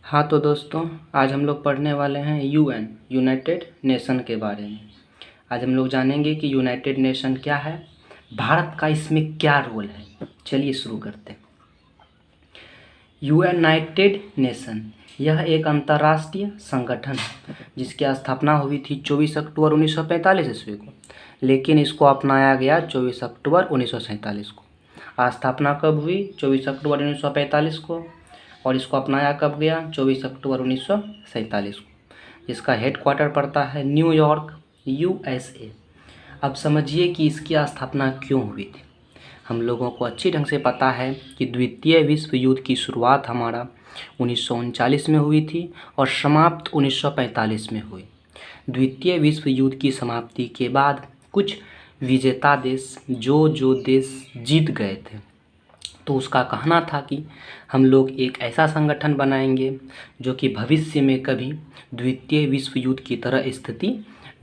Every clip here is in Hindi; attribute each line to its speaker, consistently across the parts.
Speaker 1: हाँ तो दोस्तों, आज हम लोग पढ़ने वाले हैं यूएन यूनाइटेड नेशन के बारे में। आज हम लोग जानेंगे कि यूनाइटेड नेशन क्या है, भारत का इसमें क्या रोल है। चलिए शुरू करते हैं। यूनाइटेड नेशन यह एक अंतर्राष्ट्रीय संगठन है जिसकी स्थापना हुई थी 24 अक्टूबर 1945 ईस्वी को, लेकिन इसको अपनाया गया 24 अक्टूबर 1947 को। स्थापना कब हुई? 24 अक्टूबर 1945 को। और इसको अपनाया कब गया? 24 अक्टूबर 1947 को। इसका हेडक्वार्टर पड़ता है न्यूयॉर्क, यूएसए। अब समझिए कि इसकी स्थापना क्यों हुई थी। हम लोगों को अच्छी ढंग से पता है कि द्वितीय विश्व युद्ध की शुरुआत हमारा 1939 में हुई थी और समाप्त 1945 में हुई। द्वितीय विश्व युद्ध की समाप्ति के बाद कुछ विजेता देश जो देश जीत गए थे, तो उसका कहना था कि हम लोग एक ऐसा संगठन बनाएंगे जो कि भविष्य में कभी द्वितीय विश्व युद्ध की तरह स्थिति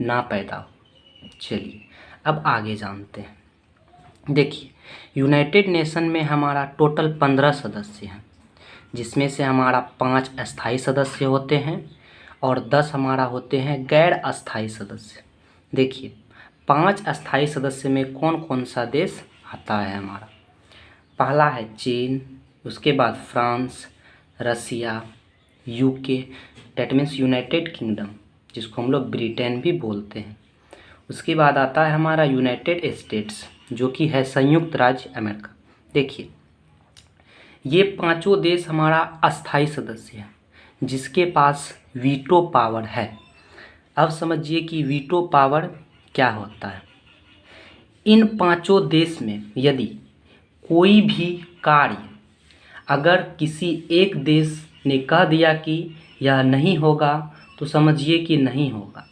Speaker 1: ना पैदा हो। चलिए अब आगे जानते हैं। देखिए, यूनाइटेड नेशन में हमारा टोटल 15 सदस्य हैं, जिसमें से हमारा 5 अस्थायी सदस्य होते हैं और 10 हमारा होते हैं गैर अस्थायी सदस्य। देखिए, 5 अस्थायी सदस्य में कौन कौन सा देश आता है हमारा? पहला है चीन, उसके बाद France, Russia, UK, that means United Kingdom, जिसको हम लोग ब्रिटेन भी बोलते हैं। उसके बाद आता है हमारा यूनाइटेड स्टेट्स, जो कि है संयुक्त राज्य अमेरिका। देखिए, ये पांचों देश हमारा अस्थायी सदस्य है जिसके पास वीटो पावर है। अब समझिए कि वीटो पावर क्या होता है। इन पांचों देश में यदि कोई भी कार्य अगर किसी एक देश ने कह दिया कि यह नहीं होगा, तो समझिए कि नहीं होगा।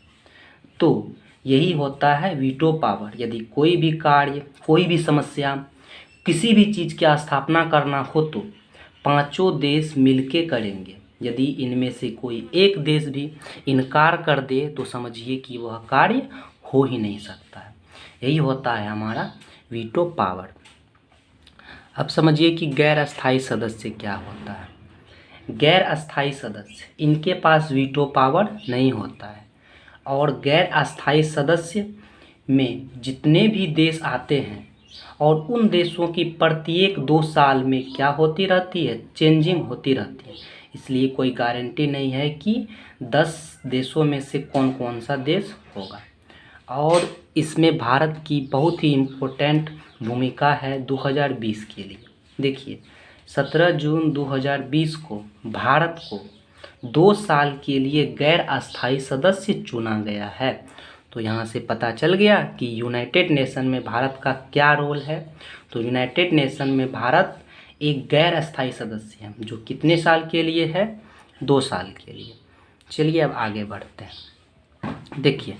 Speaker 1: तो यही होता है वीटो पावर। यदि कोई भी कार्य, कोई भी समस्या, किसी भी चीज़ की स्थापना करना हो तो पांचों देश मिलके करेंगे। यदि इनमें से कोई एक देश भी इनकार कर दे तो समझिए कि वह कार्य हो ही नहीं सकता है। यही होता है हमारा वीटो पावर। अब समझिए कि गैर अस्थायी सदस्य क्या होता है। गैर अस्थायी सदस्य, इनके पास वीटो पावर नहीं होता है और गैर अस्थायी सदस्य में जितने भी देश आते हैं और उन देशों की प्रत्येक 2 साल में क्या होती रहती है? चेंजिंग होती रहती है। इसलिए कोई गारंटी नहीं है कि 10 देशों में से कौन कौन सा देश होगा। और इसमें भारत की बहुत ही इम्पोर्टेंट भूमिका है 2020 के लिए। देखिए, 17 जून 2020 को भारत को 2 साल के लिए गैर अस्थायी सदस्य चुना गया है। तो यहाँ से पता चल गया कि यूनाइटेड नेशन में भारत का क्या रोल है। तो यूनाइटेड नेशन में भारत एक गैर अस्थायी सदस्य है जो कितने साल के लिए है? 2 साल के लिए। चलिए अब आगे बढ़ते हैं। देखिए,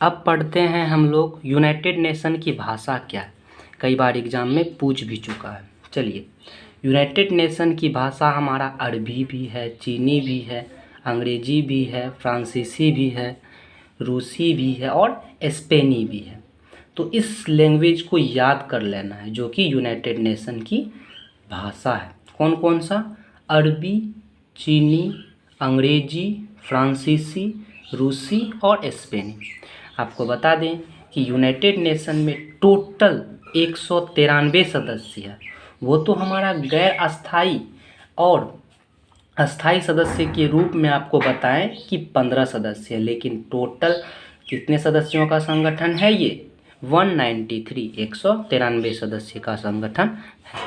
Speaker 1: अब पढ़ते हैं हम लोग यूनाइटेड नेशन की भाषा क्या है। कई बार एग्जाम में पूछ भी चुका है। चलिए, यूनाइटेड नेशन की भाषा हमारा अरबी भी है, चीनी भी है, अंग्रेजी भी है, फ्रांसीसी भी है, रूसी भी है और स्पेनी भी है। तो इस लैंग्वेज को याद कर लेना है जो कि यूनाइटेड नेशन की भाषा है। कौन कौन सा? अरबी, चीनी, अंग्रेजी, फ्रांसीसी, रूसी और स्पेनी। आपको बता दें कि यूनाइटेड नेशन में टोटल 193 सदस्य है। वो तो हमारा गैर अस्थाई और अस्थाई सदस्य के रूप में आपको बताएं कि 15 सदस्य है, लेकिन टोटल कितने सदस्यों का संगठन है ये? 193, 193 सदस्य का संगठन है।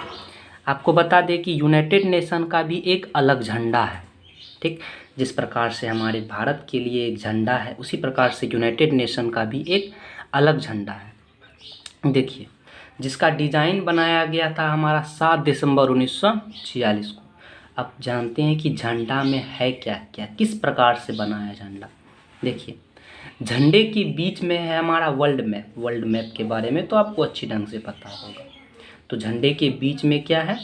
Speaker 1: आपको बता दें कि यूनाइटेड नेशन का भी एक अलग झंडा है। ठीक, जिस प्रकार से हमारे भारत के लिए एक झंडा है, उसी प्रकार से यूनाइटेड नेशन का भी एक अलग झंडा है। देखिए, जिसका डिज़ाइन बनाया गया था हमारा 7 दिसंबर 1946 को। अब जानते हैं कि झंडा में है क्या क्या, किस प्रकार से बना है झंडा। देखिए, झंडे के बीच में है हमारा वर्ल्ड मैप। वर्ल्ड मैप के बारे में तो आपको अच्छी ढंग से पता होगा। तो झंडे के बीच में क्या है?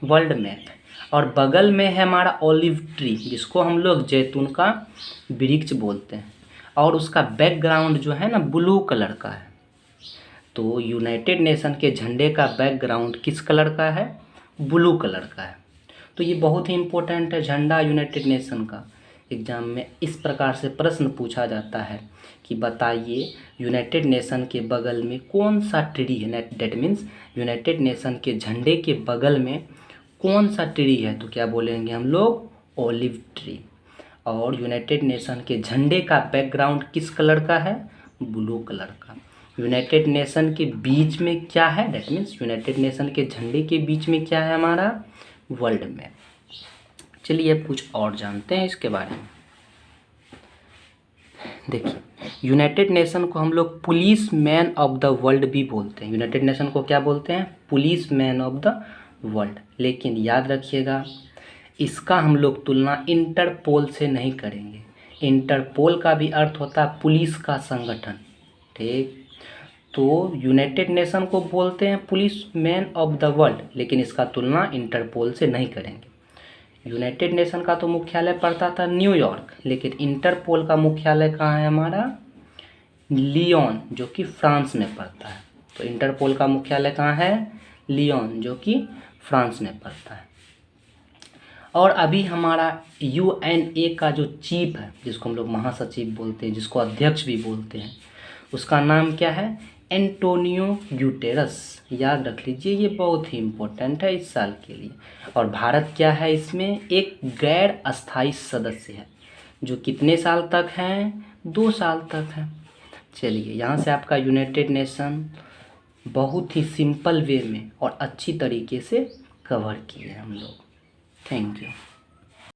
Speaker 1: World map. और बगल में है हमारा ऑलिव ट्री, जिसको हम लोग जैतून का वृक्ष बोलते हैं। और उसका बैकग्राउंड जो है ना, ब्लू कलर का है। तो यूनाइटेड नेशन के झंडे का बैकग्राउंड किस कलर का है? ब्लू कलर का है। तो ये बहुत ही इम्पोर्टेंट है। झंडा यूनाइटेड नेशन का एग्जाम में इस प्रकार से प्रश्न पूछा जाता है कि बताइए यूनाइटेड नेशन के बगल में कौन सा ट्री है। डेट मीन्स यूनाइटेड नेशन के झंडे के बगल में कौन सा ट्री है, तो क्या बोलेंगे हम लोग ओलिव ट्री। और यूनाइटेड नेशन के झंडे का बैकग्राउंड किस कलर का है, ब्लू कलर का। यूनाइटेड नेशन के बीच में क्या है, डेट मीन्स यूनाइटेड नेशन के झंडे के बीच में क्या है हमारा, वर्ल्ड मैप। चलिए अब कुछ और जानते हैं इसके बारे में। देखिए यूनाइटेड नेशन को हम लोग police man of the world भी बोलते हैं। यूनाइटेड नेशन को क्या बोलते हैं, police man of the world. लेकिन याद रखिएगा इसका हम लोग तुलना इंटरपोल से नहीं करेंगे। इंटरपोल का भी अर्थ होता है पुलिस का संगठन, ठीक। तो यूनाइटेड नेशन को बोलते हैं police man of the world, लेकिन इसका तुलना इंटरपोल से नहीं करेंगे। यूनाइटेड नेशन का तो मुख्यालय पड़ता था न्यूयॉर्क, लेकिन इंटरपोल का मुख्यालय कहाँ है हमारा, लियोन, जो कि फ्रांस में पड़ता है। तो इंटरपोल का मुख्यालय कहाँ है, लियोन, जो कि फ्रांस में पड़ता है। और अभी हमारा यूएनए का जो चीफ है, जिसको हम लोग महासचिव बोलते हैं, जिसको अध्यक्ष भी बोलते हैं, उसका नाम क्या है, एंटोनियो गुटेरस। याद रख लीजिए, ये बहुत ही इम्पोर्टेंट है इस साल के लिए। और भारत क्या है, इसमें एक गैर अस्थायी सदस्य है, जो कितने साल तक हैं, 2 साल तक है। चलिए यहाँ से आपका यूनाइटेड नेशन बहुत ही सिंपल वे में और अच्छी तरीके से कवर किए हम लोग। Thank you.